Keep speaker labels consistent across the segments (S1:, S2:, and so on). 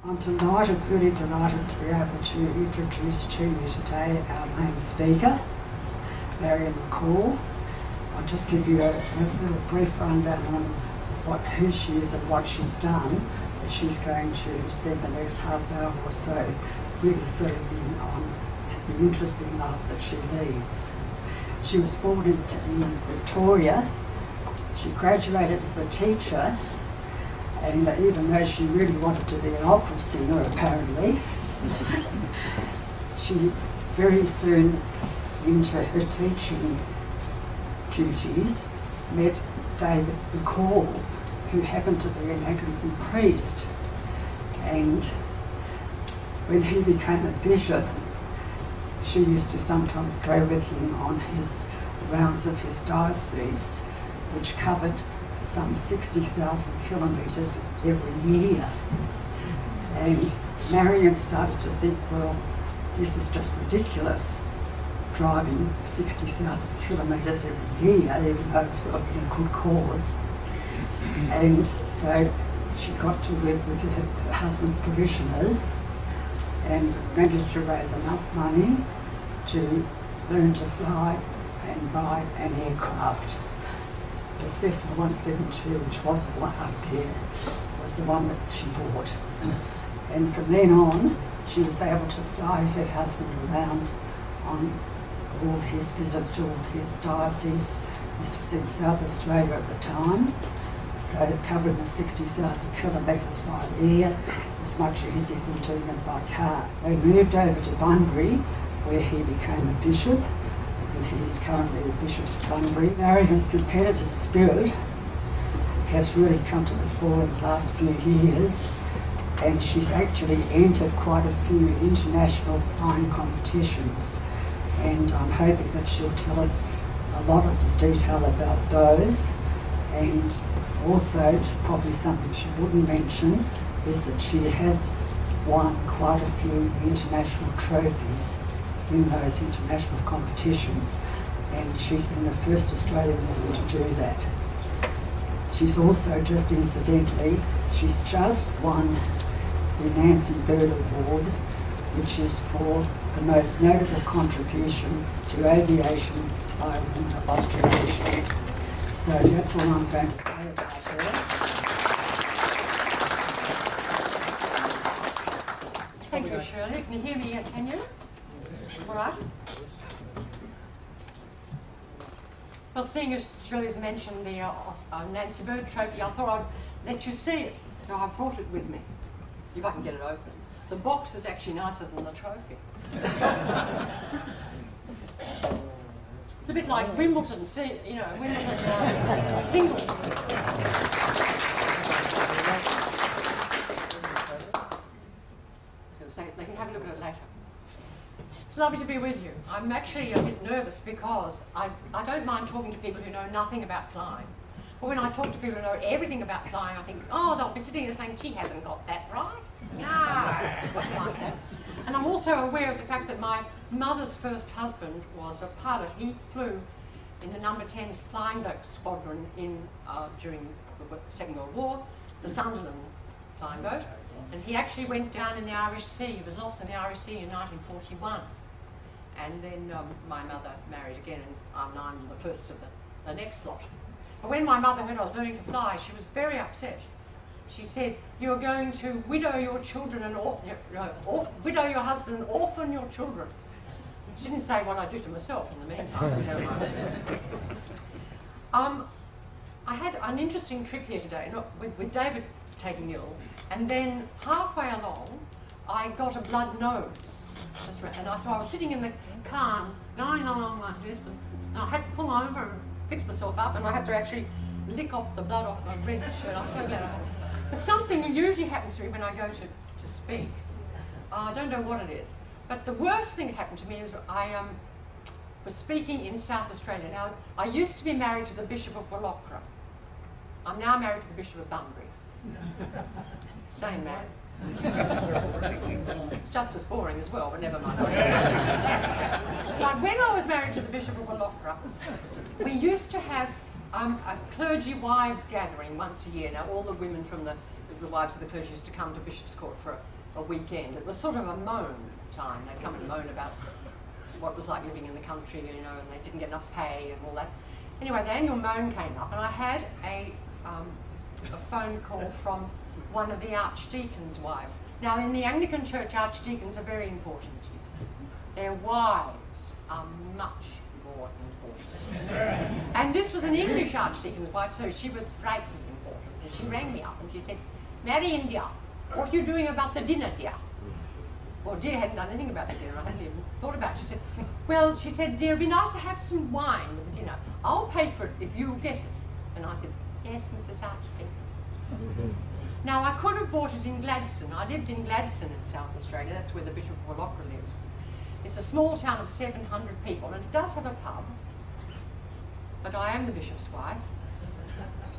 S1: I'm delighted, really delighted to be able to introduce to you today our main speaker, Marion McCall. I'll just give you a little brief rundown on who she is and what she's done, but she's going to spend the next half hour or so really filling in on the interesting life that she leads. She was born in Victoria. She graduated as a teacher, and even though she really wanted to be an opera singer, apparently, she very soon into her teaching duties met David McCall, who happened to be an Anglican priest. And when he became a bishop, she used to sometimes go with him on his rounds of his diocese, which covered some 60,000 kilometres every year. And Marion started to think, well, this is just ridiculous, driving 60,000 kilometres every year, even though it's for a good cause. And so she got to work with her husband's parishioners and managed to raise enough money to learn to fly and buy an aircraft. The Cessna 172, which was the one up there, was the one that she bought. And from then on, she was able to fly her husband around on all his visits to all his dioceses. This was in South Australia at the time, so covering the 60,000 kilometres by air was much easier than doing it by car. They moved over to Bunbury, where he became a bishop, and he's currently a bishop of Bunbury. Marion's competitive spirit has really come to the fore in the last few years, and she's actually entered quite a few international flying competitions, and I'm hoping that she'll tell us a lot of the detail about those. And also, probably something she wouldn't mention, is that she has won quite a few international trophies in those international competitions, and she's been the first Australian woman to do that. She's also, just incidentally, she's just won the Nancy Bird Award, which is for the most notable contribution to aviation by a woman of Australasia. So that's all I'm going to say about her.
S2: Thank you, Shirley. Can you hear me? Can you? All right. Well, seeing as Shirley's mentioned the Nancy Bird Trophy, I thought I'd let you see it. So I brought it with me, if I can get it open. The box is actually nicer than the trophy. It's a bit like Wimbledon, Wimbledon singles. So they can have a look at it later. It's lovely to be with you. I'm actually a bit nervous because I don't mind talking to people who know nothing about flying. But when I talk to people who know everything about flying, I think, oh, they'll be sitting there saying, she hasn't got that right. No, it wasn't like that. And I'm also aware of the fact that my mother's first husband was a pilot. He flew in the number 10's flying boat squadron during the Second World War, the Sunderland flying boat. And he actually went down in the Irish Sea. He was lost in the Irish Sea in 1941. And then my mother married again, and I'm the first of the next lot. But when my mother heard I was learning to fly, she was very upset. She said, "You're going to widow your children and widow your husband and orphan your children." She didn't say what I'd do to myself in the meantime. I had an interesting trip here today with David taking ill, and then halfway along, I got a blood nose. So I was sitting in the car, going along like this, and I had to pull over and fix myself up, and I had to actually lick off the blood off my red shirt. I'm so glad I had. But something usually happens to me when I go to speak. I don't know what it is. But the worst thing that happened to me is I was speaking in South Australia. Now, I used to be married to the Bishop of Wallachra. I'm now married to the Bishop of Bunbury. Same man. It's just as boring as well, but never mind. But when I was married to the Bishop of Wallachra, we used to have a clergy wives gathering once a year. Now, all the women from the the wives of the clergy used to come to Bishop's Court for a weekend. It was sort of a moan time. They'd come and moan about what it was like living in the country, you know, and they didn't get enough pay and all that. Anyway, the annual moan came up, and I had a phone call from one of the archdeacon's wives. Now, in the Anglican Church, archdeacons are very important. Their wives are much more important. And this was an English archdeacon's wife, so she was frightfully important. And she rang me up and she said, "Marion, dear, what are you doing about the dinner, dear?" Well, dear hadn't done anything about the dinner. I hadn't even thought about it. She said, "Well," she said, "dear, it'd be nice to have some wine with the dinner. I'll pay for it if you'll get it." And I said, "Yes, Mrs. Archdeacon." Now, I could have bought it in Gladstone. I lived in Gladstone in South Australia. That's where the Bishop of Wallachra lived. It's a small town of 700 people, and it does have a pub. But I am the bishop's wife,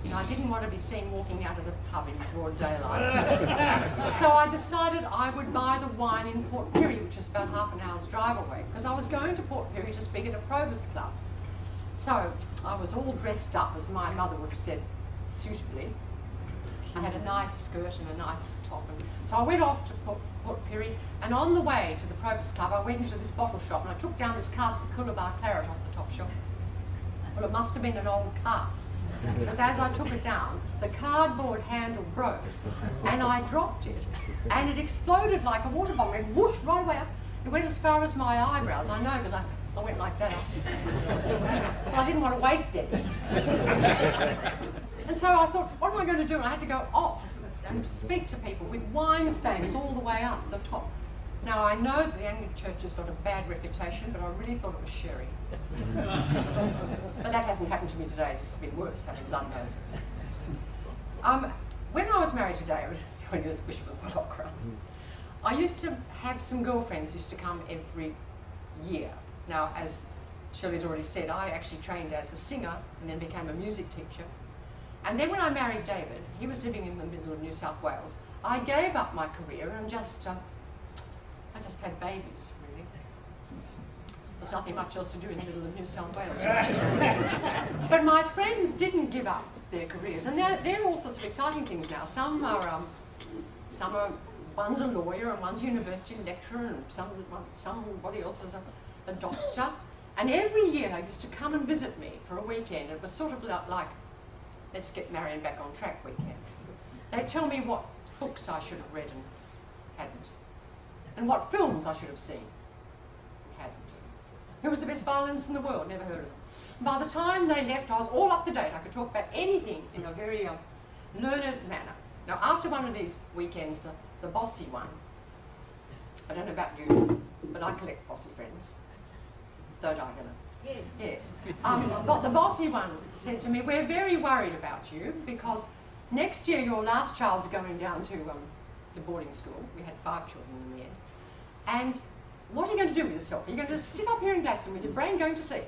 S2: and I didn't want to be seen walking out of the pub in broad daylight. So I decided I would buy the wine in Port Pirie, which is about half an hour's drive away, because I was going to Port Pirie to speak at a Provost Club. So I was all dressed up, as my mother would have said, suitably. I had a nice skirt and a nice top. And so I went off to Port Pirie, and on the way to the Provost Club, I went into this bottle shop and I took down this cask of Coolabah claret off the top shelf. Well, it must have been an old cask, because as I took it down, the cardboard handle broke, and I dropped it, and it exploded like a water bomb. It went whoosh right away up. It went as far as my eyebrows. I know, because I went like that. Well, I didn't want to waste it. And so I thought, what am I going to do? And I had to go off and speak to people with wine stains all the way up the top. Now, I know that the Anglican Church has got a bad reputation, but I really thought it was sherry. But that hasn't happened to me today. It's just a bit worse, having blood noses. When I was married to David, when he was the Bishop of Wallachra, I used to have some girlfriends who used to come every year. Now, as Shirley's already said, I actually trained as a singer and then became a music teacher. And then when I married David, he was living in the middle of New South Wales. I gave up my career and I just had babies, really. There's nothing much else to do in the middle of New South Wales. But my friends didn't give up their careers, and they're all sorts of exciting things now. Some are, one's a lawyer and one's a university lecturer, and somebody else is a doctor. And every year they used to come and visit me for a weekend. It was sort of like, let's get Marion back on track weekend. They'd tell me what books I should have read and hadn't, and what films I should have seen and hadn't. Who was the best violinist in the world? Never heard of them. By the time they left, I was all up to date. I could talk about anything in a very learned manner. Now, after one of these weekends, the bossy one, I don't know about you, but I collect bossy friends. Don't I, Hannah?
S3: Yes.
S2: Yes. But the bossy one said to me, "We're very worried about you because next year your last child's going down to boarding school." We had 5 children in the end. "And what are you going to do with yourself? Are you going to just sit up here in Gladstone with your brain going to sleep?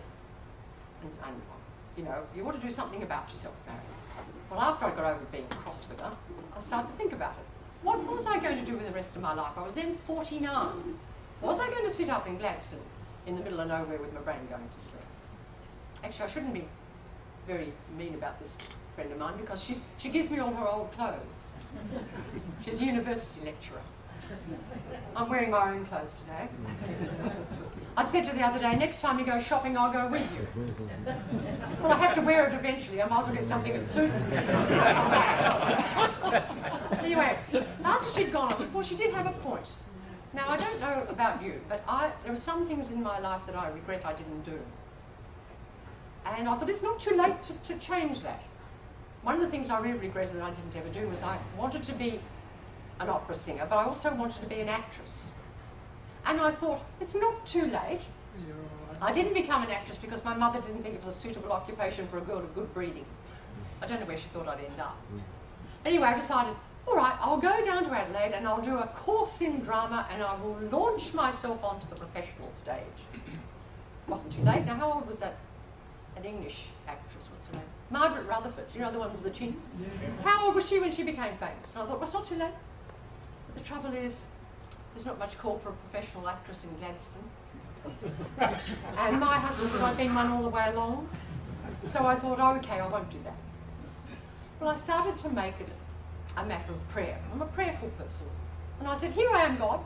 S2: And you know, you ought to do something about yourself, Marion." Well, after I got over being cross with her, I started to think about it. What was I going to do with the rest of my life? I was then 49. Was I going to sit up in Gladstone in the middle of nowhere with my brain going to sleep? Actually, I shouldn't be very mean about this friend of mine because she gives me all her old clothes. She's a university lecturer. I'm wearing my own clothes today. I said to her the other day, next time you go shopping, I'll go with you. Well, I have to wear it eventually. I might as well get something that suits me. Anyway, after she'd gone, I said, well, she did have a point. Now, I don't know about you, but there were some things in my life that I regret I didn't do. And I thought it's not too late to change that. One of the things I really regretted that I didn't ever do was I wanted to be an opera singer, but I also wanted to be an actress. And I thought, it's not too late. I didn't become an actress because my mother didn't think it was a suitable occupation for a girl of good breeding. I don't know where she thought I'd end up. Anyway, I decided, all right, I'll go down to Adelaide and I'll do a course in drama and I will launch myself onto the professional stage. Wasn't too late. Now, how old was that? An English actress, what's her name? Margaret Rutherford, you know, the one with the chins? How old was she when she became famous? And I thought, well, it's not too late. But the trouble is, there's not much call for a professional actress in Gladstone. And my husband said I'd been one all the way along. So I thought, oh, okay, I won't do that. Well, I started to make it a matter of prayer. I'm a prayerful person. And I said, here I am, God.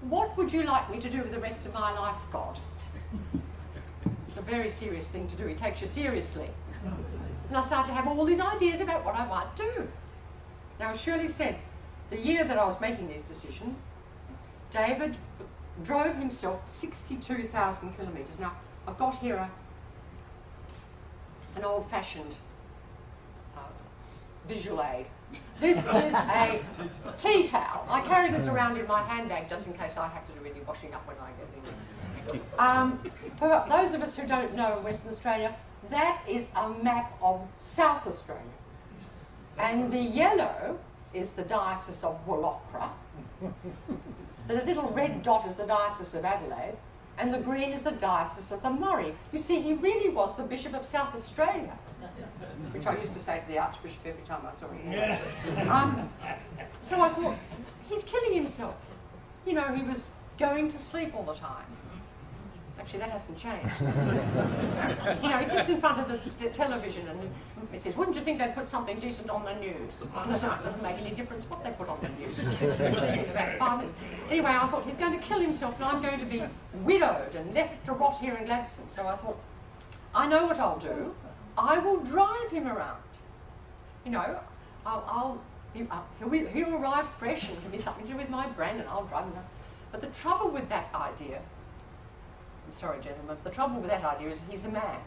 S2: What would you like me to do with the rest of my life, God? It's a very serious thing to do. He takes you seriously. And I started to have all these ideas about what I might do. Now, as Shirley said, the year that I was making this decision, David drove himself 62,000 kilometres. Now, I've got here an old-fashioned visual aid. This is a tea towel. I carry this around in my handbag just in case I have to do any washing up when I get in. For those of us who don't know Western Australia, that is a map of South Australia. And the yellow is the Diocese of Wallachra. The little red dot is the Diocese of Adelaide. And the green is the Diocese of the Murray. You see, he really was the Bishop of South Australia, which I used to say to the Archbishop every time I saw him. So I thought, he's killing himself. You know, he was going to sleep all the time. Actually, that hasn't changed. You know, he sits in front of the television and he says, wouldn't you think they'd put something decent on the news? Well, it doesn't make any difference what they put on the news. He's sleeping in about 5 minutes. Anyway, I thought, he's going to kill himself and I'm going to be widowed and left to rot here in Gladstone. So I thought, I know what I'll do. I will drive him around. You know, he'll arrive fresh and give me something to do with my brand and I'll drive him around. But the trouble with that idea, I'm sorry, gentlemen, the trouble with that idea is he's a man.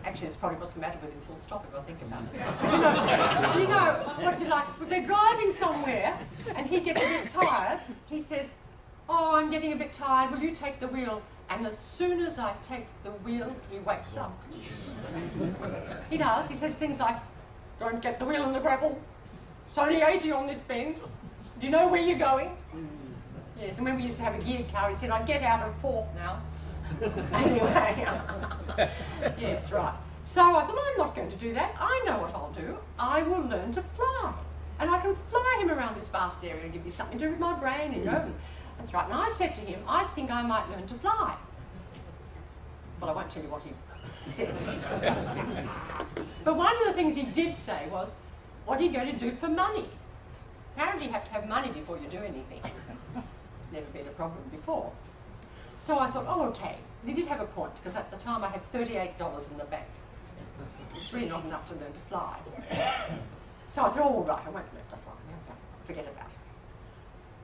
S2: Actually, it's probably what's the matter with him, full stop, if I think about it. But you know, what do you like? If they're driving somewhere and he gets a bit tired, he says, oh, I'm getting a bit tired, will you take the wheel? And as soon as I take the wheel, he wakes up. He does. He says things like, don't get the wheel in the gravel. It's only 80 on this bend. Do you know where you're going? Yes, and when we used to have a geared car, he said, I'd get out of fourth now. Anyway, yes, right. So I thought, I'm not going to do that. I know what I'll do. I will learn to fly. And I can fly him around this vast area and give me something to do with my brain. And that's right. And I said to him, I think I might learn to fly. Well, I won't tell you what he said. But one of the things he did say was, what are you going to do for money? Apparently you have to have money before you do anything. It's never been a problem before. So I thought, oh, okay. And he did have a point, because at the time I had $38 in the bank. It's really not enough to learn to fly. So I said, oh, all right, I won't learn to fly. Forget about it.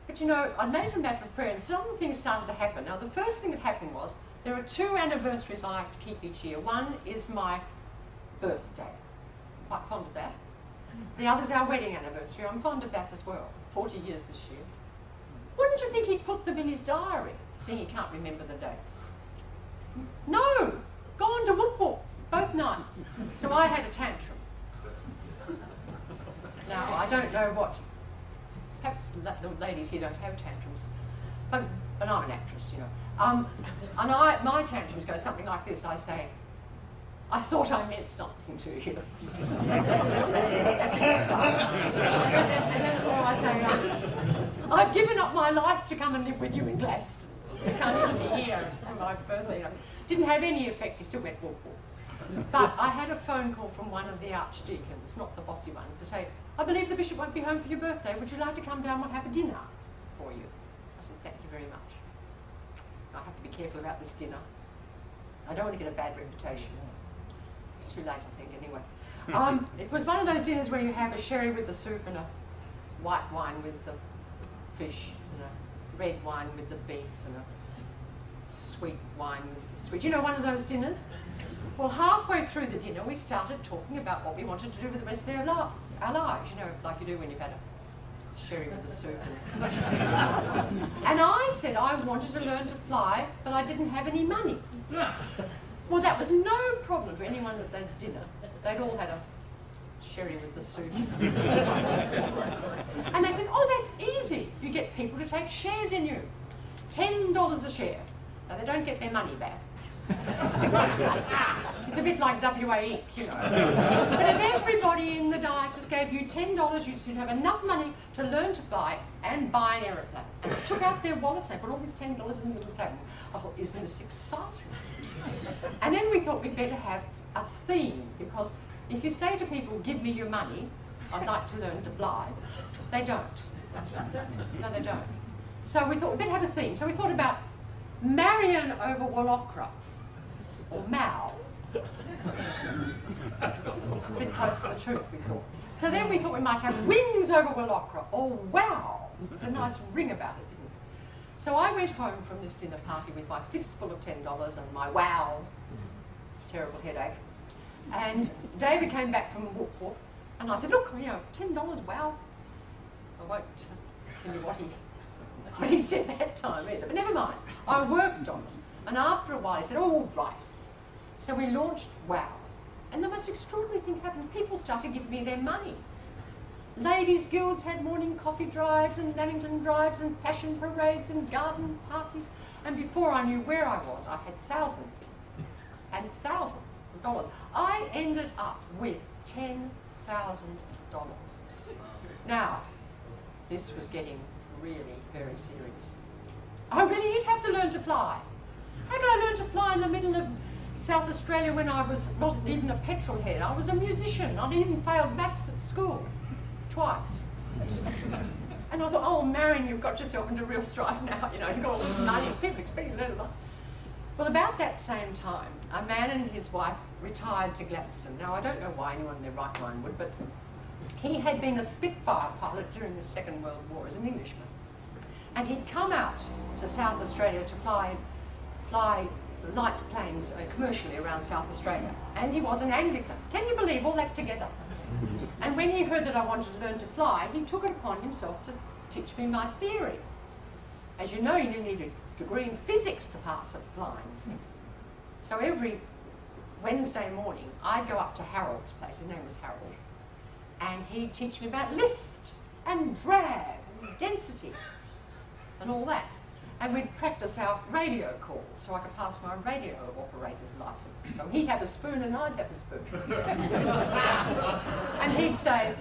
S2: But you know, I made it a matter of prayer, and some things started to happen. Now, the first thing that happened was, there are 2 anniversaries I like to keep each year. One is my birthday. I'm quite fond of that. The other is our wedding anniversary. I'm fond of that as well. 40 years this year. Wouldn't you think he'd put them in his diary, seeing he can't remember the dates? No! Gone to Whoop Whoop, both nights. So I had a tantrum. Now, I don't know what... Perhaps the ladies here don't have tantrums. But I'm an actress, you know. And my tantrums go something like this. I say, I thought I meant something to you. And then I say, I've given up my life to come and live with you in Gladstone. You can't even be here for my birthday. You know. Didn't have any effect, he still went whoop whoop. But I had a phone call from one of the archdeacons, not the bossy one, to say, I believe the bishop won't be home for your birthday. Would you like to come down and have a dinner for you? I said, thank you very much. I have to be careful about this dinner. I don't want to get a bad reputation. It's too late, I think, anyway. It was one of those dinners where you have a sherry with the soup and a white wine with the fish and a red wine with the beef and a sweet wine with the sweet. You know, one of those dinners? Well, halfway through the dinner, we started talking about what we wanted to do with the rest of our lives, you know, like you do when you've had a sherry with the soup. And I said I wanted to learn to fly, but I didn't have any money. Well, that was no problem for anyone at that dinner. They'd all had a sherry with the soup. And they said, oh, that's easy. You get people to take shares in you. $10 a share. Now, they don't get their money back. It's a bit like WA Inc., you know. But if everybody in the diocese gave you $10, you should have enough money to learn to fly and buy an aeroplane. And they took out their wallets, they put all this $10 in the little table. I thought, isn't this exciting? And then we thought we'd better have a theme, because if you say to people, give me your money, I'd like to learn to fly. They don't. No, they don't. So we thought we'd better have a theme. So we thought about Marion over Wallachra, or Mao. A bit close to the truth, we thought. So then we thought we might have wings over Wallachra, or wow, a nice ring about it, didn't we? So I went home from this dinner party with my fistful of $10 and my wow, terrible headache. And David came back from Whoop Whoop, and I said, look, you know, $10, wow. I won't tell you what he said that time either, but never mind. I worked on it, and after a while he said, oh, right. So we launched WOW, and the most extraordinary thing happened. People started giving me their money. Ladies' guilds had morning coffee drives and Lamington drives and fashion parades and garden parties, and before I knew where I was, I had thousands and thousands of dollars. I ended up with $10,000. Now, this was getting really very serious. I really did have to learn to fly. How could I learn to fly in the middle of South Australia when I wasn't even a petrol head? I was a musician. I'd even failed maths at school twice. And I thought, oh, Marion, you've got yourself into real strife now. You know, you've got all this money and people expect you to learn. Well, about that same time, a man and his wife retired to Gladstone. Now, I don't know why anyone in their right mind would, but he had been a Spitfire pilot during the Second World War as an Englishman. And he'd come out to South Australia to fly light planes commercially around South Australia. And he was an Anglican. Can you believe all that together? And when he heard that I wanted to learn to fly, he took it upon himself to teach me my theory. As you know, you need a degree in physics to pass a flying thing. So every Wednesday morning, I'd go up to Harold's place. His name was Harold. And he'd teach me about lift and drag and density and all that. And we'd practice our radio calls so I could pass my radio operator's license. So he'd have a spoon and I'd have a spoon. And he'd say,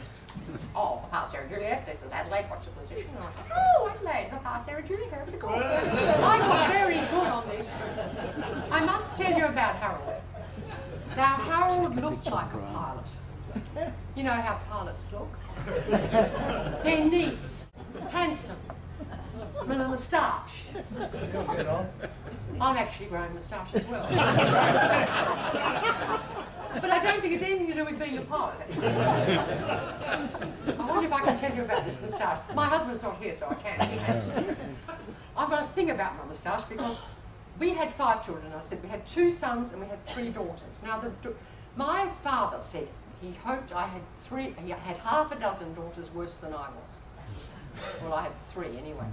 S2: oh, pass Sarah Juliet, this is Adelaide, what's your position? And I'd say, oh, Adelaide, pass Sarah Juliet, over the call. I got very good on these spoons. I must tell you about Harold. Now, Harold looked like a pilot. You know how pilots look? They're neat, handsome, with a moustache. I'm actually growing a moustache as well. But I don't think it's anything to do with being a pilot. I wonder if I can tell you about this moustache. My husband's not here, so I can't. I've got a thing about my moustache because we had 5 children. I said we had 2 sons and we had 3 daughters. Now, my father said he hoped I had 3. He had half a dozen daughters worse than I was. Well, I had 3 anyway.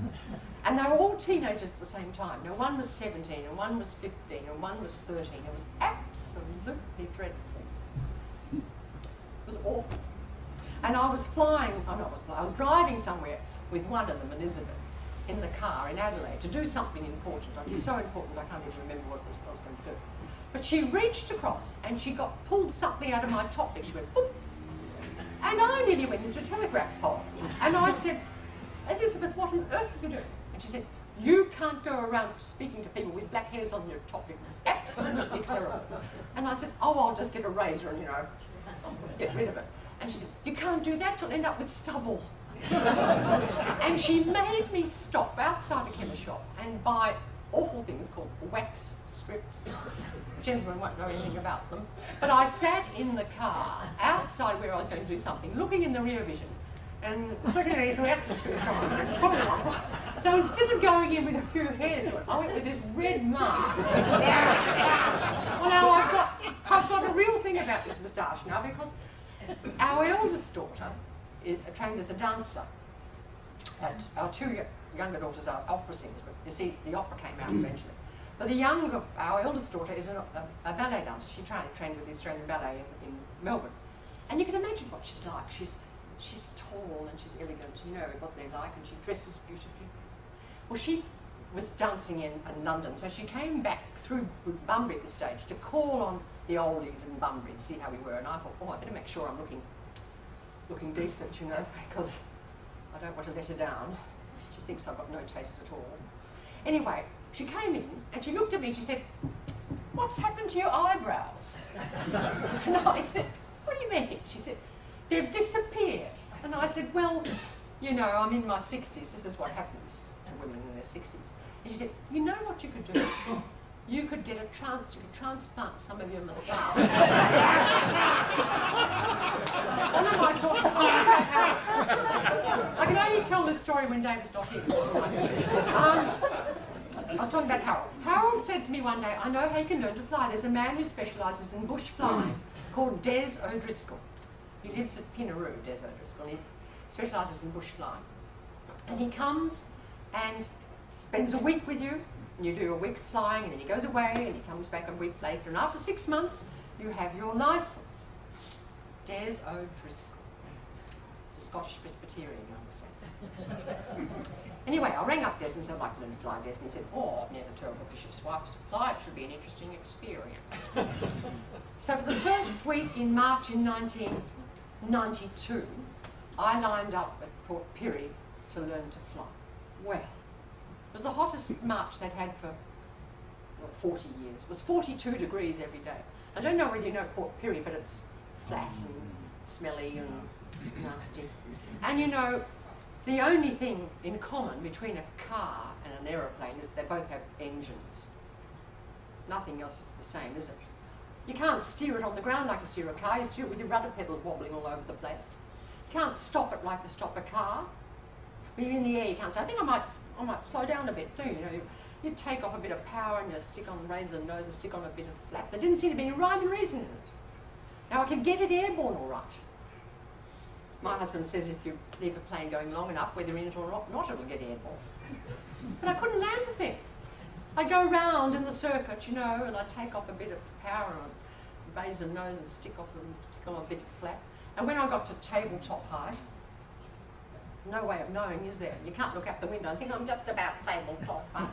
S2: And they were all teenagers at the same time. Now, one was 17, and one was 15, and one was 13. It was absolutely dreadful. It was awful. And I was I was driving somewhere with one of them, Elizabeth, in the car in Adelaide to do something important. It's so important I can't even remember what it was I was going to do. But she reached across and she pulled something out of my top lip. She went, boop. And I nearly went into a telegraph pole. And I said, Elizabeth, what on earth are you doing? And she said, you can't go around speaking to people with black hairs on your top lip. It's absolutely terrible. And I said, oh, I'll just get a razor and, get rid of it. And she said, you can't do that, you'll end up with stubble. And she made me stop outside a chemist shop and buy awful things called wax strips. Gentlemen won't know anything about them. But I sat in the car outside where I was going to do something, looking in the rear vision, and looking at it without the So instead of going in with a few hairs, I went with this red mark. Well, now I've got a real thing about this moustache now because our eldest daughter is trained as a dancer. Our 2 younger daughters are opera singers, but you see, the opera came out eventually. But our eldest daughter is a ballet dancer. She trained with the Australian Ballet in Melbourne. And you can imagine what she's like. She's tall and she's elegant, what they're like, and she dresses beautifully. Well, she was dancing in London, so she came back through Bunbury at the stage to call on the oldies in Bunbury and see how we were. And I thought, oh, I better make sure I'm looking decent, because I don't want to let her down. She thinks I've got no taste at all. Anyway, she came in and she looked at me and she said, what's happened to your eyebrows? And I said, what do you mean? She said, they've disappeared. said, well, you know, I'm in my 60s. This is what happens to women in their 60s. And she said, you know what you could do? You could get you could transplant some of your moustache. What am I talking about? I can only tell this story when David's not here. I'm talking about Harold. Harold said to me one day, I know how you can learn to fly. There's a man who specialises in bush flying called Des O'Driscoll. He lives at Pinaroo, Des O'Driscoll. He specialises in bush flying. And he comes and spends a week with you, and you do a week's flying, and then he goes away, and he comes back a week later, and after 6 months, you have your licence. Des O'Driscoll. He's a Scottish Presbyterian, you understand. Anyway, I rang up Des and said, I'd like to learn to fly, Des, and he said, oh, I've never told a bishop's wife to fly, it should be an interesting experience. So for the first week in March in 1992, I lined up at Port Pirie to learn to fly. Well, it was the hottest March they'd had for 40 years. It was 42 degrees every day. I don't know whether you know Port Pirie, but it's flat and smelly and nasty. And you know, the only thing in common between a car and an aeroplane is they both have engines. Nothing else is the same, is it? You can't steer it on the ground like you steer a car. You steer it with your rudder pedals wobbling all over the place. You can't stop it like you stop a car. When you're in the air, you can't say, I think I might slow down a bit too. You know, you take off a bit of power and you stick on, raise the nose and stick on a bit of flap. There didn't seem to be any rhyme and reason in it. Now I can get it airborne all right. My husband says if you leave a plane going long enough, whether in it or not, it'll get airborne. But I couldn't land the thing. I'd go round in the circuit, you know, and I'd take off a bit of power and I'd raise the nose and stick on a bit of flap. And when I got to tabletop height, no way of knowing, is there? You can't look out the window and think I'm just about tabletop height.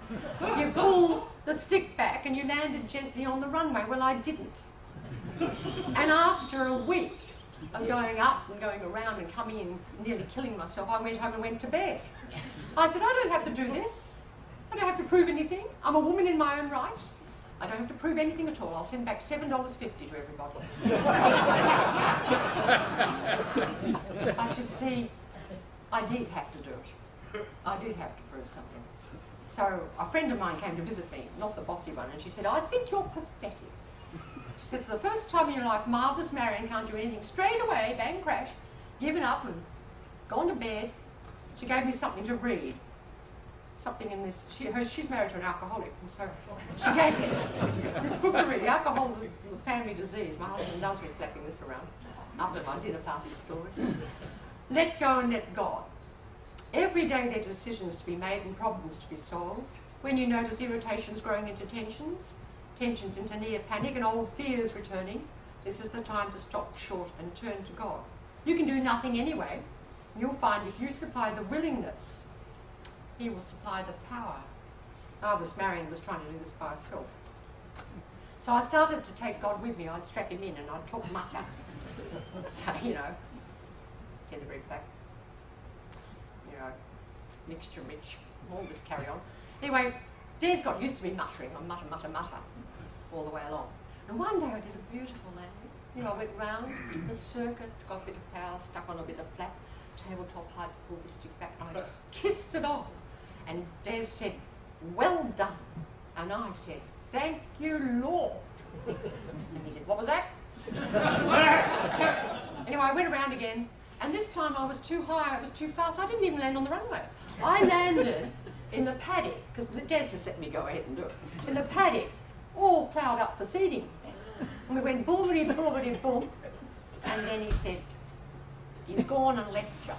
S2: You pull the stick back and you landed gently on the runway. Well, I didn't. And after a week of going up and going around and coming in, nearly killing myself, I went home and went to bed. I said, I don't have to do this. I don't have to prove anything. I'm a woman in my own right. I don't have to prove anything at all. I'll send back $7.50 to everybody. But you see, I did have to do it. I did have to prove something. So a friend of mine came to visit me, not the bossy one, and she said, I think you're pathetic. She said, for the first time in your life, marvellous Marion can't do anything. Straight away, bang, crash, given up and gone to bed. She gave me something to read. Something in this, she's married to an alcoholic, and so she gave me this book to read. Alcohol's a family disease. My husband loves me flapping this around after my dinner party story. Let go and let God. Every day there are decisions to be made and problems to be solved. When you notice irritations growing into tensions, tensions into near panic and old fears returning, this is the time to stop short and turn to God. You can do nothing anyway. You'll find if you supply the willingness, He will supply the power. Marion was trying to do this by herself. So I started to take God with me. I'd strap him in and I'd talk mutter. So, you know, Tenderbury flag, you know, mixture rich, all this carry on. Anyway, Des got used to me muttering, I mutter, mutter, mutter, all the way along. And one day I did a beautiful landing. You know, I went round the circuit, got a bit of power, stuck on a bit of flap, tabletop height, pulled the stick back, and I just kissed it on. And Des said, well done. And I said, thank you, Lord. And he said, what was that? Anyway, I went around again, and this time I was too high, I was too fast. I didn't even land on the runway. I landed in the paddock, because Des just let me go ahead and do it. In the paddock, all ploughed up for seeding. And we went boomity, boomity, boom. And then he said, he's gone and left you.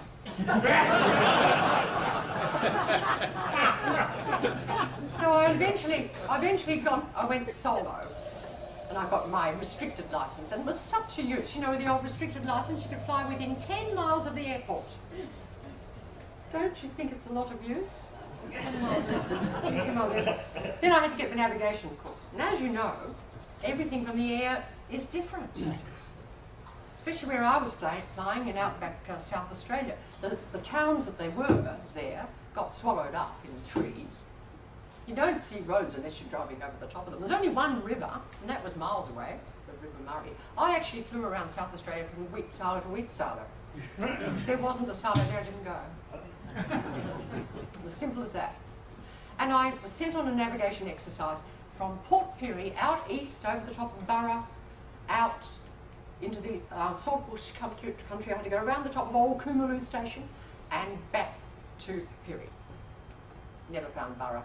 S2: So I went solo. And I got my restricted licence, and it was such a use. You know, with the old restricted licence, you could fly within 10 miles of the airport. Don't you think it's a lot of use? Then I had to get the navigation course. And as you know, everything from the air is different. Especially where I was flying in outback South Australia. The towns that they were there got swallowed up in trees. You don't see roads unless you're driving over the top of them. There's only one river, and that was miles away, the River Murray. I actually flew around South Australia from Wheatsala to Wheatsala. There wasn't a silo there, I didn't go. It was as simple as that. And I was sent on a navigation exercise from Port Pirie out east over the top of Burra, out into the saltbush country. I had to go around the top of Old Fliers station and back to Pirie. Never found Burra.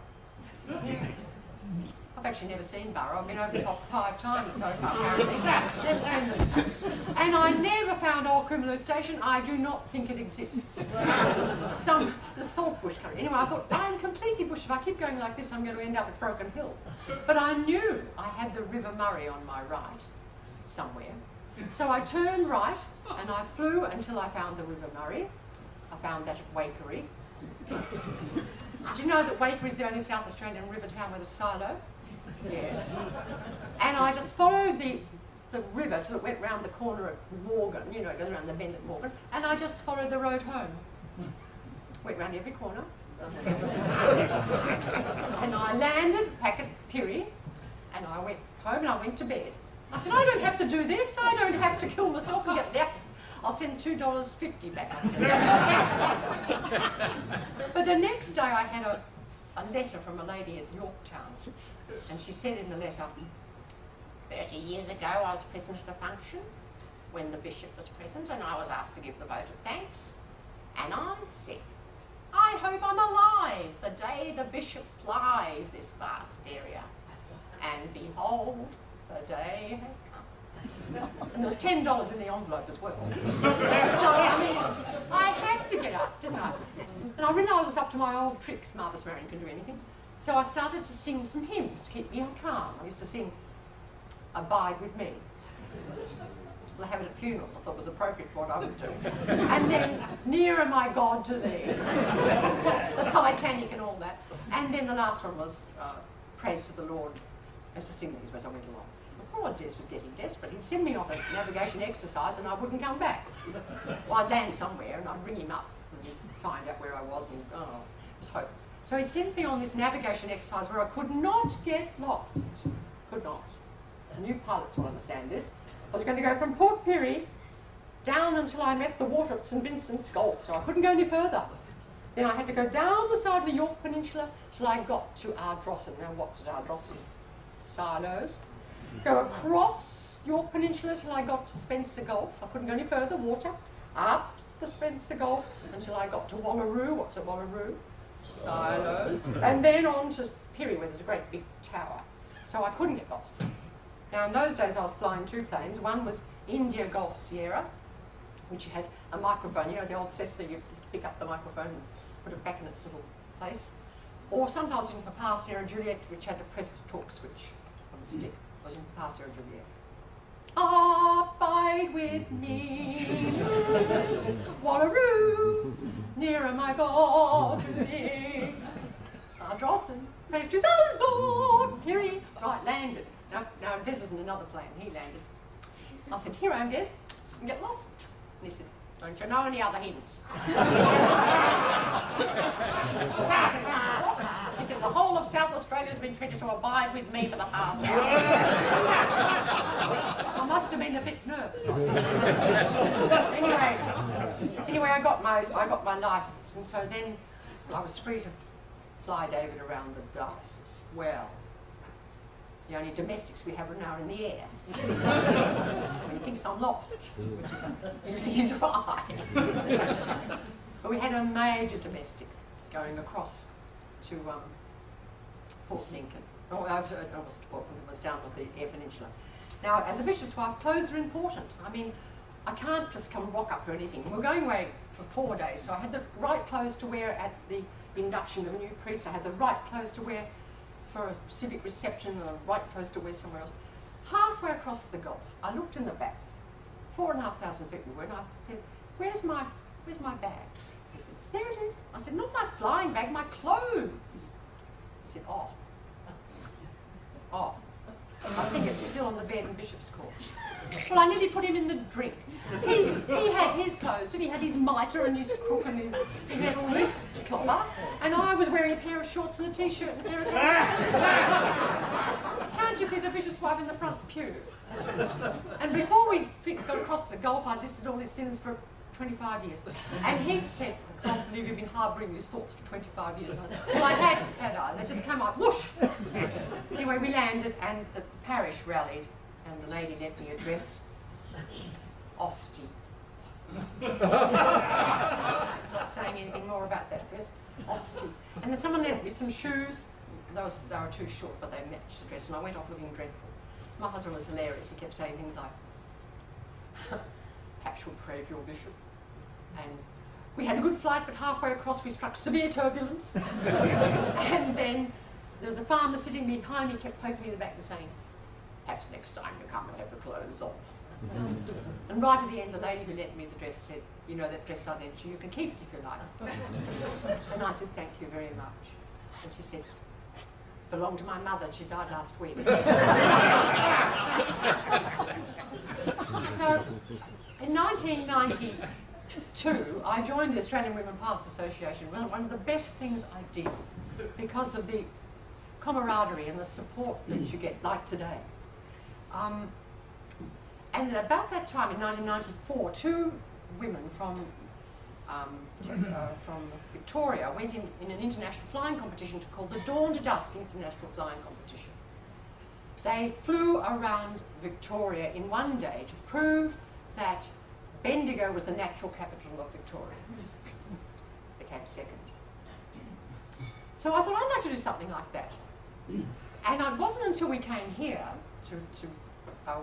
S2: I've actually never seen Burra. I've been over the top 5 times so far, apparently. Never seen them. And I never found Old Fliers station. I do not think it exists. The saltbush country. Anyway, I thought, I'm completely bush. If I keep going like this, I'm going to end up at Broken Hill. But I knew I had the River Murray on my right, somewhere. So I turned right, and I flew until I found the River Murray. I found that at Waikerie. Did you know that Waikerie is the only South Australian river town with a silo? Yes. And I just followed the river till it went round the corner at Morgan, you know, it goes around the bend at Morgan, and I just followed the road home. Went round every corner. And I landed back at Pirie, and I went home and I went to bed. I said, I don't have to do this, I don't have to kill myself and get left. I'll send $2.50 back. But the next day I had a letter from a lady at Yorktown, and she said in the letter, 30 years ago I was present at a function when the bishop was present, and I was asked to give the vote of thanks, and I said, I hope I'm alive the day the bishop flies this vast area, and behold, the day has come. And there was $10 in the envelope as well. So, I mean, I had to get up, didn't I? And I realised I was up to my old tricks. Marvellous Marion can do anything. So I started to sing some hymns to keep me calm. I used to sing Abide With Me. Well, I have it at funerals. I thought it was appropriate for what I was doing. And then Nearer My God to Thee, the Titanic and all that. And then the last one was Praise to the Lord. I used to sing these as I went along. Poor Des was getting desperate. He'd send me off a navigation exercise and I wouldn't come back. Well, I'd land somewhere and I'd ring him up and he'd find out where I was, and it was hopeless. So he sent me on this navigation exercise where I could not get lost. Could not. The new pilots will understand this. I was going to go from Port Pirie down until I met the water of St Vincent's Gulf, so I couldn't go any further. Then I had to go down the side of the York Peninsula till I got to Ardrossan. Now what's at Ardrossan? Silos. Go across York Peninsula till I got to Spencer Gulf. I couldn't go any further, water. Up the Spencer Gulf until I got to Wallaroo. What's at Wallaroo? Silos. And then on to Pirie, where there's a great big tower. So I couldn't get lost. Now in those days I was flying 2 planes. One was India Golf Sierra, which had a microphone. You know, the old Cessna, you used to pick up the microphone and put it back in its little place. Or sometimes in Papa Sierra Juliet, which had a press to talk switch on the stick. I was in Papa Sierra Juliet. Abide with me, Wallaroo, nearer my God to thee. Ardrossan, praise to the Lord, Pirie. Right, landed. Now Des was in another plane, he landed. I said, here I am, Des, and get lost. And he said, don't you know any other hymns? He said, the whole of South Australia has been treated to abide with me for the past hour. I must have been a bit nervous. Anyway, I got my licence, and so then I was free to fly David around the diocese. Well, the only domestics we have now are in the air. When he thinks I'm lost, which is usually his right. But we had a major domestic going across to Port Lincoln. It was down with the Eyre Peninsula. Now, as a bishop's wife, clothes are important. I mean, I can't just come rock up to anything. We're going away for 4 days, so I had the right clothes to wear at the induction of a new priest. I had the right clothes to wear for a civic reception and the right clothes to wear somewhere else. Halfway across the Gulf, I looked in the back. 4,500 feet we were, and I said, where's my bag? He said, there it is. I said, not my flying bag, my clothes. He said, oh. I think it's still on the bed in Bishop's Court. Well, I nearly put him in the drink. He had his clothes, and he had his mitre and his crook, and he had all his clopper, and I was wearing a pair of shorts and a t-shirt and a pair of clothes. Can't you see the bishop's wife in the front pew? And before we got across the Gulf, I listed all his sins for 25 years. And he'd said, I can't believe you've been harbouring these thoughts for 25 years. Well, I hadn't, had I? They just came up, whoosh! Anyway, we landed and the parish rallied and the lady let me address Ostie. Not saying anything more about that address. Ostie. And then someone lent me some shoes. They were too short, but they matched the dress, and I went off looking dreadful. My husband was hilarious. He kept saying things like, perhaps you'll pray for your bishop. And we had a good flight, but halfway across we struck severe turbulence. And then there was a farmer sitting behind me, kept poking me in the back and saying, perhaps next time you come and have the clothes on. And right at the end, the lady who lent me the dress said, you know that dress I lent you, you can keep it if you like. And I said, thank you very much. And she said, belonged to my mother, she died last week. So, in 1992, I joined the Australian Women Pilots Association. Well, one of the best things I did, because of the camaraderie and the support that you get, like today. And about that time, in 1994, two women from Victoria went in an international flying competition called the Dawn to Dusk International Flying Competition. They flew around Victoria in one day to prove that Bendigo was the natural capital of Victoria. They came second. So I thought I'd like to do something like that. And it wasn't until we came here to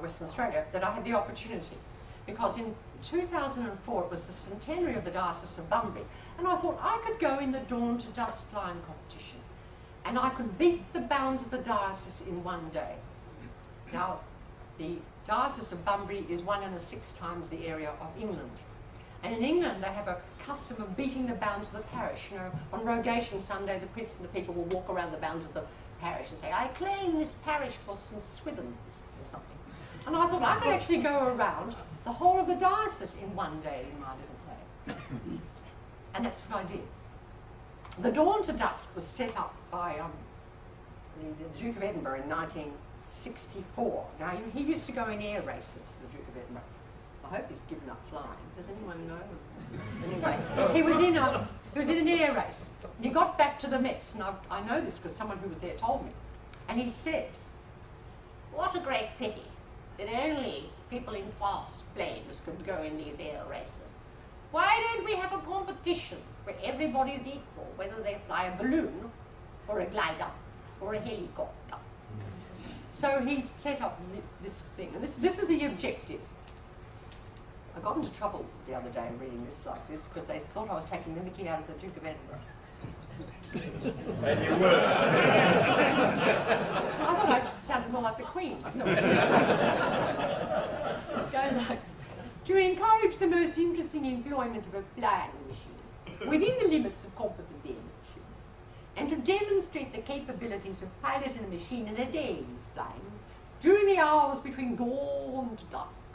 S2: Western Australia that I had the opportunity, because in 2004 it was the centenary of the Diocese of Bunbury, and I thought I could go in the Dawn to Dusk flying competition and I could beat the bounds of the diocese in one day. Now, the Diocese of Bunbury is 1 in 6 times the area of England, and in England they have a custom of beating the bounds of the parish. You know, on Rogation Sunday the priests and the people will walk around the bounds of the parish and say, I claim this parish for St Swithins or something. And I thought I could actually go around the whole of the diocese in one day in my little play. And that's what I did. The Dawn to Dusk was set up by the Duke of Edinburgh in 1964. Now, he used to go in air races, the Duke of Edinburgh. I hope he's given up flying. Does anyone know? Anyway, he was in an air race. And he got back to the mess, and I know this because someone who was there told me. And he said, what a great pity that only people in fast planes could go in these air races. Why don't we have a competition where everybody's equal, whether they fly a balloon or a glider or a helicopter? So he set up this thing, and this is the objective. I got into trouble the other day reading this like this because they thought I was taking the mickey out of the Duke of Edinburgh.
S3: And you were.
S2: I thought I sounded more like the Queen. Goes like, to encourage the most interesting employment of a flying machine within the limits of competent airmanship, and to demonstrate the capabilities of piloting a machine in a day's flying during the hours between dawn to dusk,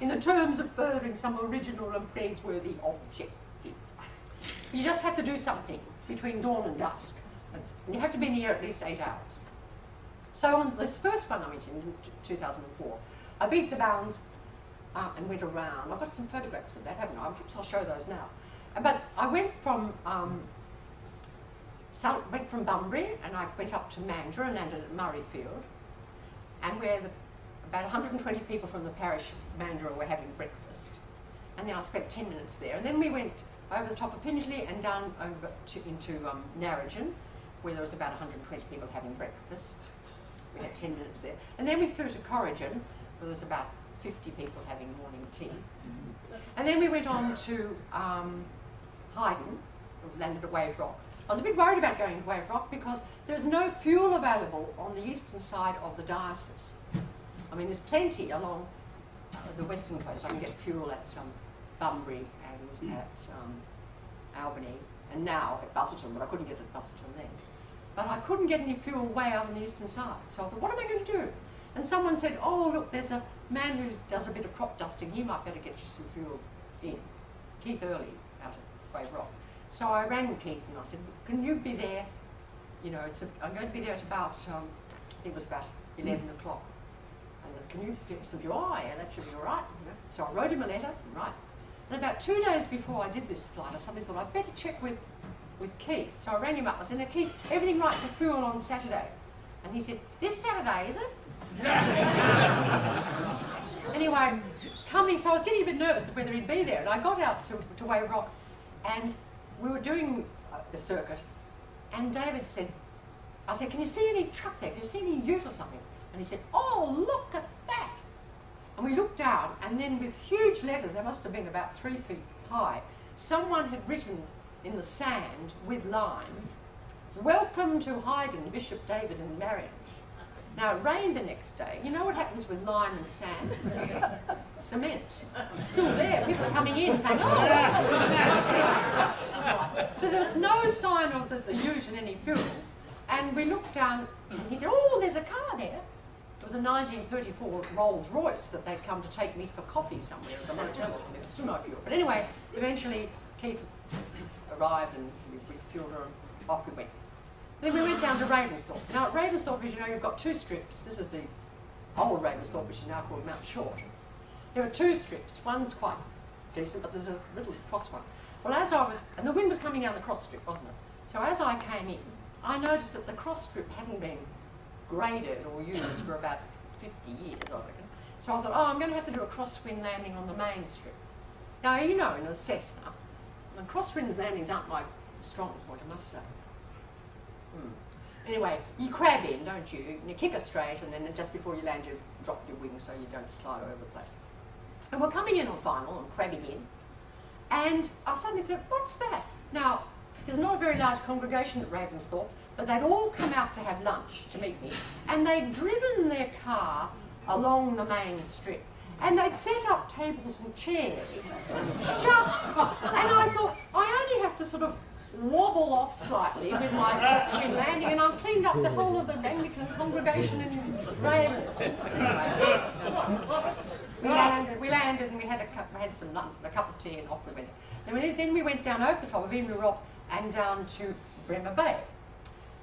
S2: in the terms of furthering some original and praiseworthy objective. You just have to do something between dawn and dusk. And you have to be in the air at least 8 hours. So on this first one I went in 2004, I beat the bounds and went around. I've got some photographs of that, haven't I? Perhaps I'll show those now. But I went from Bunbury and I went up to Mandurah and landed at Murrayfield, and where about 120 people from the parish of Mandurah were having breakfast. And then I spent 10 minutes there. And then we went over the top of Pingelly and down over into Narrogin, where there was about 120 people having breakfast. We had 10 minutes there. And then we flew to Corrigan, where there was about 50 people having morning tea. And then we went on to Hyden, landed at Wave Rock. I was a bit worried about going to Wave Rock because there's no fuel available on the eastern side of the diocese. I mean, there's plenty along the western coast. I can get fuel at Bunbury and at Albany, and now at Busselton, but I couldn't get it at Busselton then. But I couldn't get any fuel way out on the eastern side. So I thought, what am I going to do? And someone said, oh, look, there's a man who does a bit of crop dusting. He might better get you some fuel in. Keith Early out at Wave Rock. So I rang Keith and I said, can you be there? You know, I'm going to be there at about, I think it was about 11 o'clock. And can you get me some fuel? Oh, yeah, that should be all right. You know? So I wrote him a letter, right. And about 2 days before I did this flight, I suddenly thought I'd better check with Keith. So I rang him up. I said, "Now Keith, everything right for fuel on Saturday?" And he said, "This Saturday, is it?" Anyway, so I was getting a bit nervous whether he'd be there. And I got out to Wave Rock, and we were doing the circuit. And David said, I said, "Can you see any truck there? Can you see any ute or something?" And he said, "Oh, look at that." And we looked down, and then with huge letters, they must have been about 3 feet high, someone had written in the sand with lime, "Welcome to Haydn, Bishop David and Marion." Now, it rained the next day. You know what happens with lime and sand? Cement. It's still there. People are coming in saying, "Oh!" But there was no sign of the ute and any fuel. And we looked down, and he said, "Oh, there's a car there." It was a 1934 Rolls Royce that they'd come to take me for coffee somewhere at the motel. There was still no fuel. But anyway, eventually Keith arrived and we fueled her and off we went. Then we went down to Ravensthorpe. Now at Ravensthorpe, as you know, you've got 2 strips. This is the old Ravensthorpe, which is now called Mount Short. There are 2 strips. One's quite decent, but there's a little cross one. Well, and the wind was coming down the cross strip, wasn't it? So as I came in, I noticed that the cross strip hadn't been graded or used for about 50 years, I reckon. So I thought, I'm going to have to do a crosswind landing on the main strip. Now, you know, in a Cessna, the crosswind landings aren't my strong point, I must say. Anyway, you crab in, don't you? And you kick it straight, and then just before you land, you drop your wings so you don't slide all over the place. And we're coming in on final and crabbing in, and I suddenly thought, what's that? Now, there's not a very large congregation at Ravensthorpe, but they'd all come out to have lunch to meet me, and they'd driven their car along the main strip, and they'd set up tables and chairs, and I thought, I only have to sort of wobble off slightly with my crosswind landing, and I've cleaned up the whole of the Anglican congregation in Ravensthorpe. Anyway, we landed, and we had a cup of tea, and off we went. Then we went down over the top of Edinburgh Rock and down to Bremer Bay.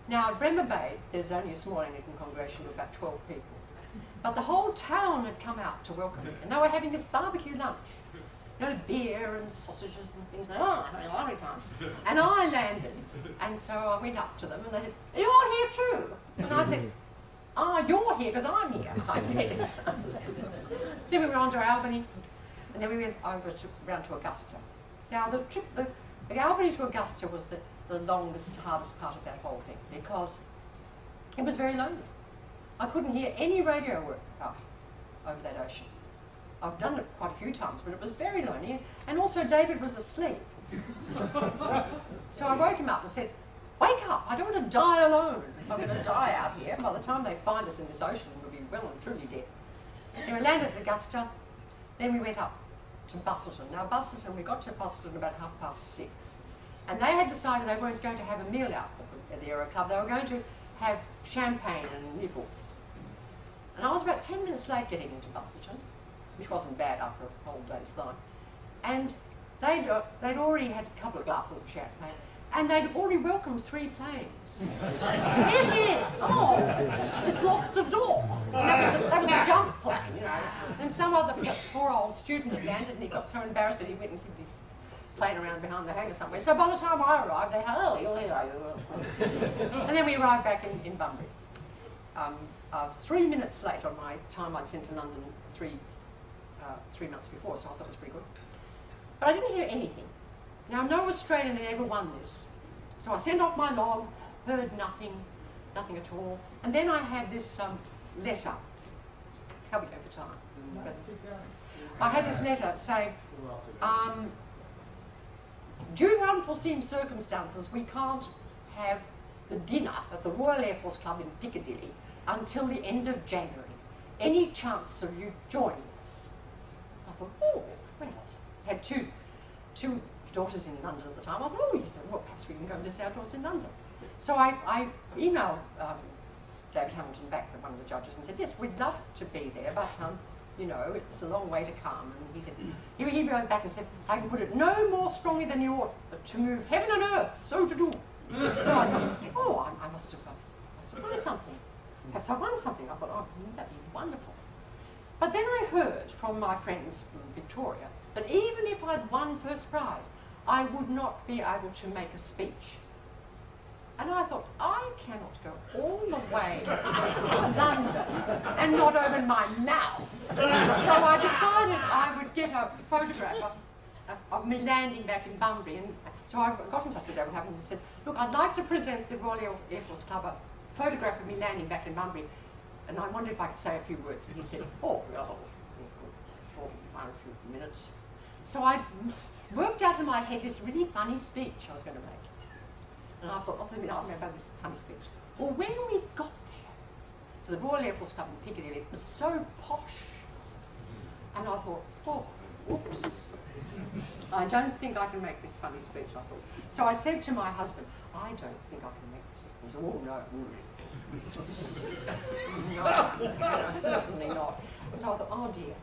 S2: Now, at Bremer Bay, there's only a small Anglican congregation of about 12 people. But the whole town had come out to welcome me, and they were having this barbecue lunch. You know, beer and sausages and things like that. Oh, having a lovely time. And I landed, and so I went up to them, and they said, "You're here too?" And I said, "You're here because I'm here," I said. Then we went on to Albany, and then we went round to Augusta. Now, the Albany to Augusta was the longest, hardest part of that whole thing, because it was very lonely. I couldn't hear any radio work out over that ocean. I've done it quite a few times, but it was very lonely, and also David was asleep. So I woke him up and said, "Wake up, I don't want to die alone. If I'm going to die out here, by the time they find us in this ocean, we'll be well and truly dead." Then we landed at Augusta, then we went up to Busselton. Now Busselton, we got to Busselton about 6:30, and they had decided they weren't going to have a meal out at the Aero Club. They were going to have champagne and nibbles. And I was about 10 minutes late getting into Busselton, which wasn't bad after a whole day's flight. And they'd already had a couple of glasses of champagne, and they'd already welcomed 3 planes. Here's here! Oh, it's lost a door. That was a jump plane, you know. And some other poor old student had landed, and he got so embarrassed that he went and hid his plane around behind the hangar somewhere. So by the time I arrived, they had, and then we arrived back in Bunbury. I was 3 minutes late on my time I'd sent to London 3 months before, so I thought it was pretty good. But I didn't hear anything. Now, no Australian had ever won this. So I sent off my log, heard nothing at all. And then I had this letter. How we go for time? I had this letter saying, due to unforeseen circumstances, we can't have the dinner at the Royal Air Force Club in Piccadilly until the end of January. Any chance of you joining us? I thought, oh, well, I had two daughters in London at the time. I thought, oh, yes, well, perhaps we can go and visit our daughters in London. So I emailed David Hamilton back, one of the judges, and said, yes, we'd love to be there, but you know, it's a long way to come. And he said, he wrote back and said, I can put it no more strongly than you ought, but to move heaven and earth, so to do. So I thought, oh, I must have won something. Perhaps I've won something. I thought, oh, that'd be wonderful. But then I heard from my friends from Victoria But even if I'd won first prize, I would not be able to make a speech. And I thought, I cannot go all the way to London and not open my mouth. So I decided I would get a photograph of me landing back in Bunbury. And so I got in touch with David Hammond and said, look, I'd like to present the Royal Air Force Club a photograph of me landing back in Bunbury. And I wondered if I could say a few words. And he said, oh, well, for a few minutes. So I worked out in my head this really funny speech I was going to make. And I thought, what's a minute, I'll remember this funny speech. Well, when we got there to the Royal Air Force Club in Piccadilly, it was so posh. And I thought, oh, whoops. I don't think I can make this funny speech, I thought. So I said to my husband, I don't think I can make this. He said, oh, no. No, certainly not. And so I thought, oh dear.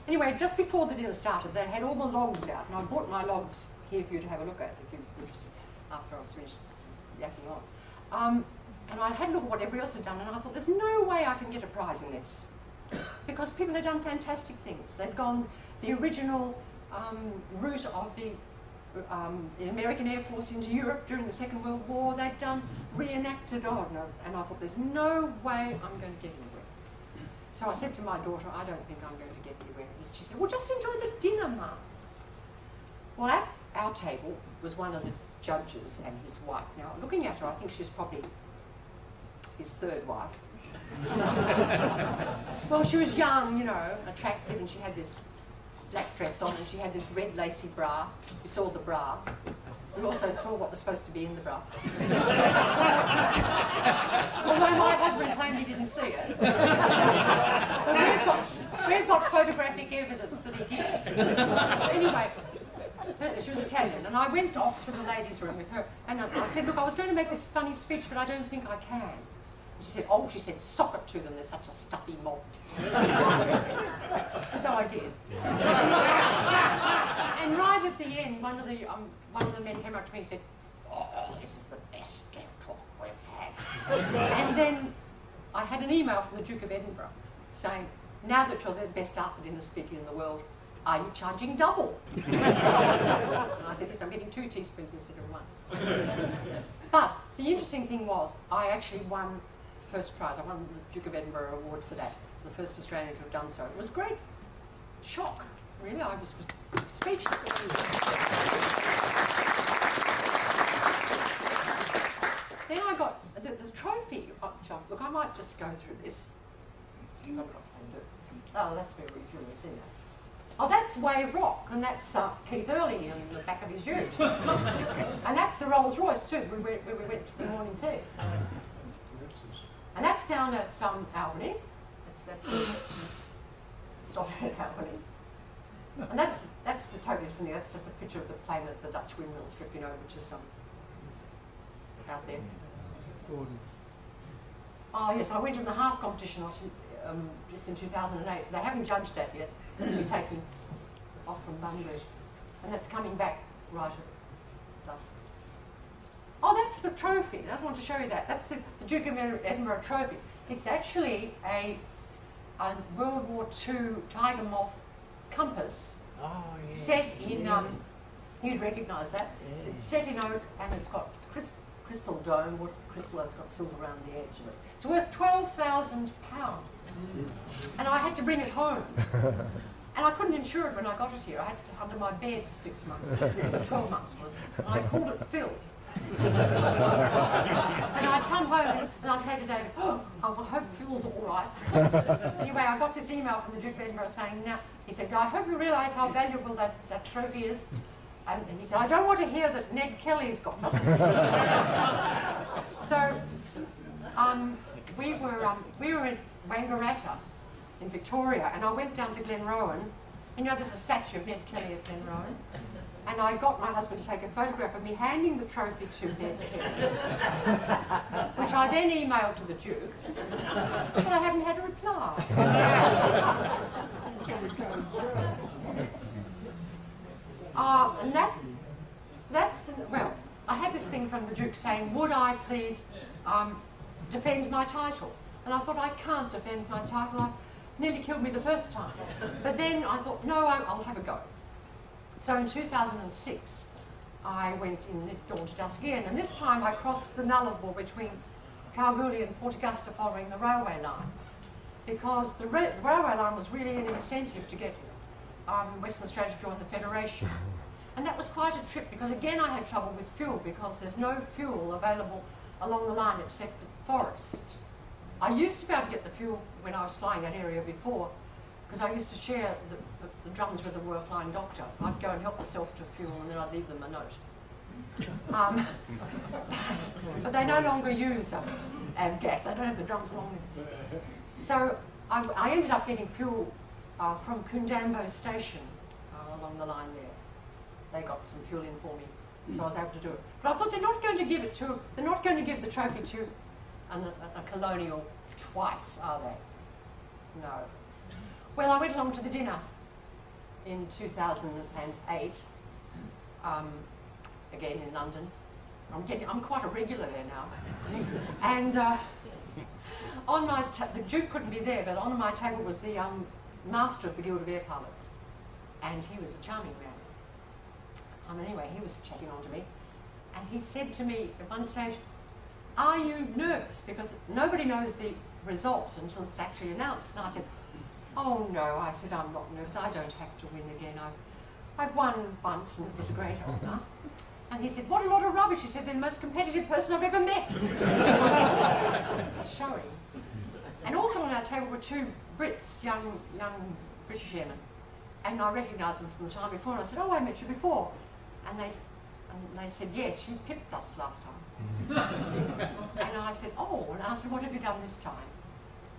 S2: Anyway, just before the dinner started, they had all the logs out, and I brought my logs here for you to have a look at if you're interested, after I was finished yakking on. And I had a look at what everybody else had done, and I thought, there's no way I can get a prize in this. Because people had done fantastic things. They'd gone the original route of the American Air Force into Europe during the Second World War. They'd done reenacted, and I thought, there's no way I'm going to get anywhere. So I said to my daughter, I don't think I'm going to get anywhere. She said, well, just enjoy the dinner, Mum. Well, at our table was one of the judges and his wife. Now, looking at her, I think she's probably his third wife. Well, she was young, you know, attractive, and she had this black dress on, and she had this red lacy bra. We saw the bra. We also saw what was supposed to be in the bra. Although my husband claimed he didn't see it. But we've got photographic evidence that he did. Anyway, she was Italian, and I went off to the ladies' room with her, and I said, look, I was going to make this funny speech, but I don't think I can. She said, oh, she said, sock it to them, they're such a stuffy mob. So I did. And right at the end, one of the men came up to me and said, oh, this is the best camp talk we've had. And then I had an email from the Duke of Edinburgh saying, now that you're the best outfit in the speaking in the world, are you charging double? And I said, yes, I'm getting 2 teaspoons instead of 1. But the interesting thing was, I actually won first prize. I won the Duke of Edinburgh Award for that, the first Australian to have done so. It was a great shock, really. I was speechless. Then I got the trophy. Look, I might just go through this. Oh, that's very few weeks in there. Oh, that's Wave Rock, and that's Keith Early in the back of his ute. And that's the Rolls Royce too, where we went to the morning tea. And that's down at Albany. That's stopped at Albany. And that's totally different. That's just a picture of the plane at the Dutch windmill strip, you know, which is out there. Oh yes, I went in the half competition just in 2008. They haven't judged that yet. It's been taken off from Bunbury, and that's coming back right at Dusk. Oh, that's the trophy. I just want to show you that. That's the Duke of Edinburgh trophy. It's actually a World War II tiger moth compass set in, you'd recognise that. Yeah. It's set in oak, and it's got crystal dome, wood crystal, and it's got silver around the edge of it. It's worth £12,000. And I had to bring it home. And I couldn't insure it when I got it here. I had it under my bed for 6 months. 12 months was. And I called it Phil. And I'd come home and I'd say to David, oh, I hope Phil's all right. Anyway, I got this email from the Duke of Edinburgh saying, now, he said, I hope you realise how valuable that trophy is. And he said, I don't want to hear that Ned Kelly's got it. So, we were in Wangaratta in Victoria, and I went down to Glenrowan. You know, there's a statue of Ned Kelly at Glenrowan. And I got my husband to take a photograph of me handing the trophy to Ned Kelly, which I then emailed to the Duke, but I haven't had a reply. And well, I had this thing from the Duke saying, would I please defend my title? And I thought, I can't defend my title. I nearly killed me the first time. But then I thought, no, I'll have a go. So in 2006, I went in mid-dawn to dusk again, and this time I crossed the Nullarbor between Kalgoorlie and Port Augusta following the railway line, because the railway line was really an incentive to get Western Australia to join the Federation. And that was quite a trip, because again I had trouble with fuel, because there's no fuel available along the line except the forest. I used to be able to get the fuel when I was flying that area before, because I used to share the drums with the Royal Flying Doctor. I'd go and help myself to fuel, and then I'd leave them a note. But they no longer use gas. They don't have the drums along with them. So I ended up getting fuel from Kundambo Station along the line there. They got some fuel in for me, so I was able to do it. But I thought they're not going to give the trophy to a colonial twice, are they? No. Well, I went along to the dinner in 2008, again in London. I'm quite a regular there now. And on my the Duke couldn't be there, but on my table was the master of the Guild of Air Pilots, and he was a charming man. Anyway, he was chatting on to me, and he said to me at one stage, "Are you nervous? Because nobody knows the result until it's actually announced." And I said, "Oh no," I said, "I'm not nervous. I don't have to win again. I've won once, and it was a great honour." And he said, "What a lot of rubbish." He said, "They're the most competitive person I've ever met." It's showing. And also on our table were two Brits, young British airmen, and I recognised them from the time before. And I said, "Oh, I met you before." And they said, "Yes, you pipped us last time." And I said, "Oh," and I said, "What have you done this time?"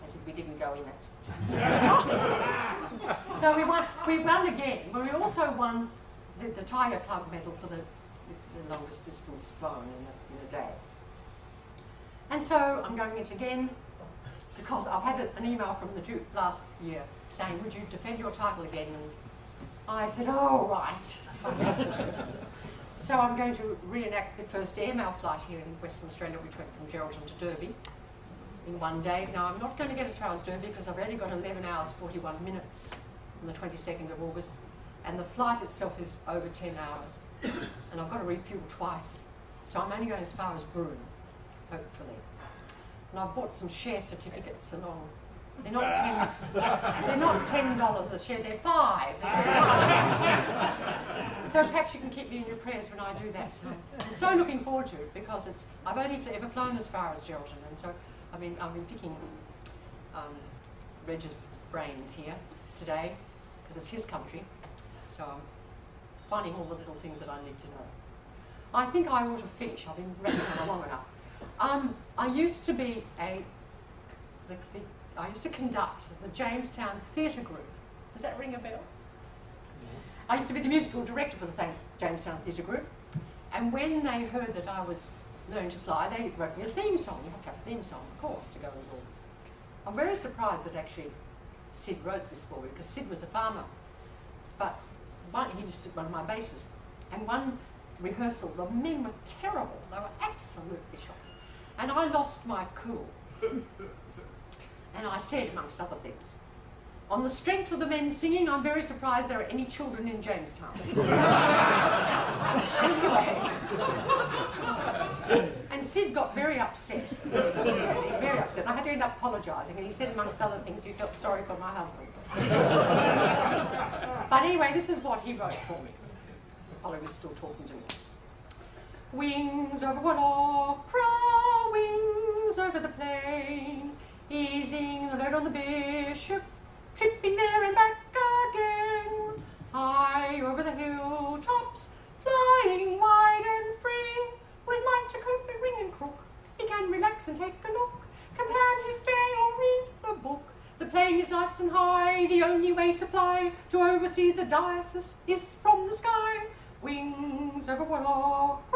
S2: They said, "We didn't go in it." So we won again. But we also won the Tiger Club medal for the longest distance flown in a day. And so I'm going it again, because I've had an email from the Duke last year saying, "Would you defend your title again?" And I said, "Oh, right." So I'm going to reenact the first airmail flight here in Western Australia, which went from Geraldton to Derby in one day. Now, I'm not going to get as far as Derby because I've only got 11 hours 41 minutes on the 22nd of August, and the flight itself is over 10 hours, and I've got to refuel twice. So I'm only going as far as Broome, hopefully. And I've bought some share certificates along. They're not $10 a share, they're $5. So perhaps you can keep me in your prayers when I do that. I'm so looking forward to it, because I've only ever flown as far as Geraldton, and so I've been picking Reg's brains here today, because it's his country. So I'm finding all the little things that I need to know. I think I ought to finish. I've been wrapping on long enough. I used to conduct the Jamestown Theatre Group. Does that ring a bell? I used to be the musical director for the Jamestown Theatre Group, and when they heard that I was learning to fly, they wrote me a theme song. You have to have a theme song, of course, to go with all this. I'm very surprised that actually Sid wrote this for me, because Sid was a farmer, but he just took one of my bases. And one rehearsal, the men were terrible. They were absolutely shocking. And I lost my cool. And I said, amongst other things, "On the strength of the men singing, I'm very surprised there are any children in Jamestown." Anyway. And Sid got very upset. Very upset. I had to end up apologising, and he said, amongst other things, he felt sorry for my husband. But anyway, this is what he wrote for me, while he was still talking to me. "Wings over Wallacra, wings over the plain, easing the load on the bishop, tripping there and back again, high over the hilltops, flying wide and free, with might to cope and ring and crook, he can relax and take a look, can plan his day or read the book. The plane is nice and high, the only way to fly, to oversee the diocese, is from the sky. Wings over Wallacra,